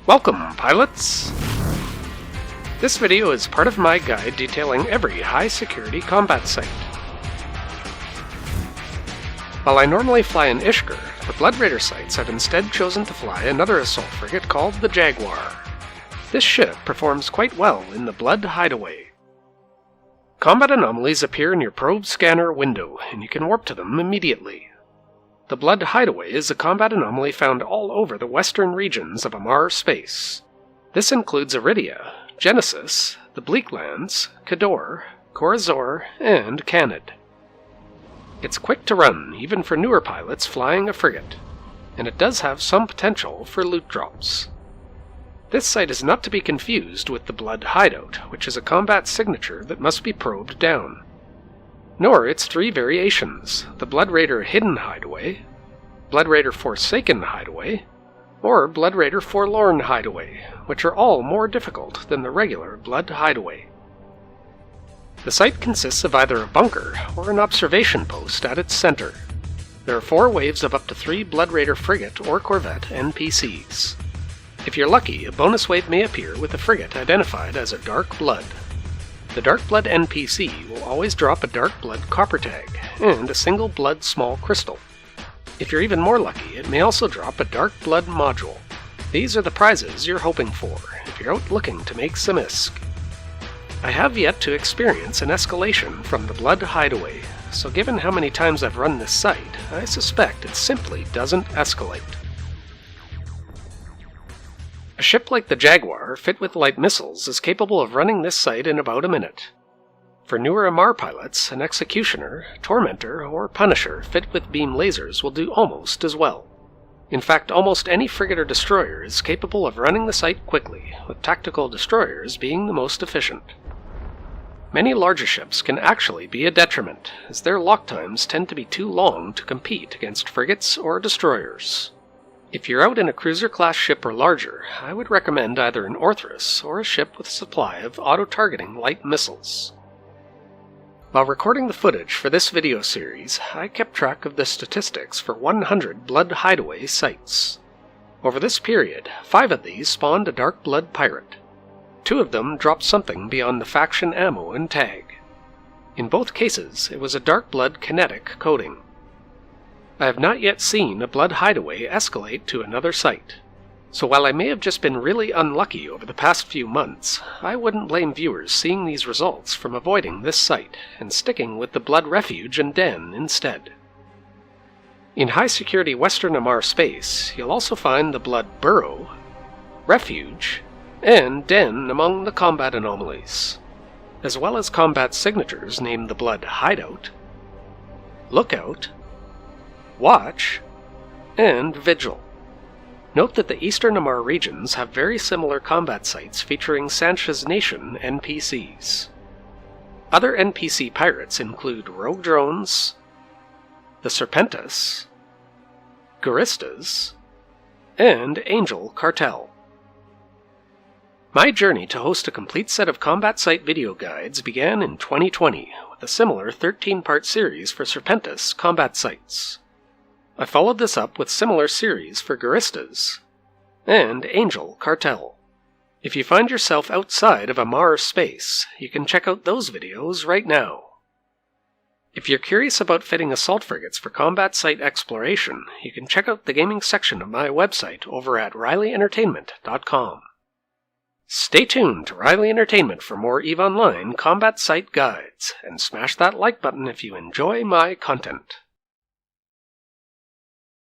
Welcome, pilots! This video is part of my guide detailing every high-security combat site. While I normally fly an Ishkar, for Blood Raider sites I've instead chosen to fly another assault frigate called the Jaguar. This ship performs quite well in the Blood Hideaway. Combat anomalies appear in your probe scanner window, and you can warp to them immediately. The Blood Hideaway is a combat anomaly found all over the western regions of Amarr space. This includes Aridia, Genesis, the Bleak Lands, Kador, Kor-Azor, and Khanid. It's quick to run, even for newer pilots flying a frigate, and it does have some potential for loot drops. This site is not to be confused with the Blood Hideout, which is a combat signature that must be probed down. Nor its three variations, the Blood Raider Hidden Hideaway, Blood Raider Forsaken Hideaway, or Blood Raider Forlorn Hideaway, which are all more difficult than the regular Blood Hideaway. The site consists of either a bunker or an observation post at its center. There are 4 waves of up to 3 Blood Raider frigate or corvette NPCs. If you're lucky, a bonus wave may appear with a frigate identified as a Dark Blood. The Dark Blood NPC will always drop a Dark Blood copper tag and a single Blood small crystal. If you're even more lucky, it may also drop a Dark Blood module. These are the prizes you're hoping for if you're out looking to make some ISK. I have yet to experience an escalation from the Blood Hideaway, so given how many times I've run this site, I suspect it simply doesn't escalate. A ship like the Jaguar, fit with light missiles, is capable of running this site in about a minute. For newer Amarr pilots, an Executioner, Tormentor, or Punisher fit with beam lasers will do almost as well. In fact, almost any frigate or destroyer is capable of running the site quickly, with tactical destroyers being the most efficient. Many larger ships can actually be a detriment, as their lock times tend to be too long to compete against frigates or destroyers. If you're out in a cruiser-class ship or larger, I would recommend either an Orthrus or a ship with a supply of auto-targeting light missiles. While recording the footage for this video series, I kept track of the statistics for 100 Blood Hideaway sites. Over this period, 5 of these spawned a Dark Blood pirate. 2 of them dropped something beyond the faction ammo and tag. In both cases, it was a Dark Blood kinetic coating. I have not yet seen a Blood Hideaway escalate to another site, so while I may have just been really unlucky over the past few months, I wouldn't blame viewers seeing these results from avoiding this site and sticking with the Blood Refuge and Den instead. In high-security Western Amarr space, you'll also find the Blood Burrow, Refuge, and Den among the combat anomalies, as well as combat signatures named the Blood Hideout, Lookout, Watch, and Vigil. Note that the Eastern Amarr regions have very similar combat sites featuring Sansha's Nation NPCs. Other NPC pirates include Rogue Drones, the Serpentis, Guristas, and Angel Cartel. My journey to host a complete set of combat site video guides began in 2020 with a similar 13-part series for Serpentis combat sites. I followed this up with similar series for Guristas and Angel Cartel. If you find yourself outside of Amarr space, you can check out those videos right now. If you're curious about fitting assault frigates for combat site exploration, you can check out the gaming section of my website over at RileyEntertainment.com. Stay tuned to Riley Entertainment for more EVE Online combat site guides, and smash that like button if you enjoy my content.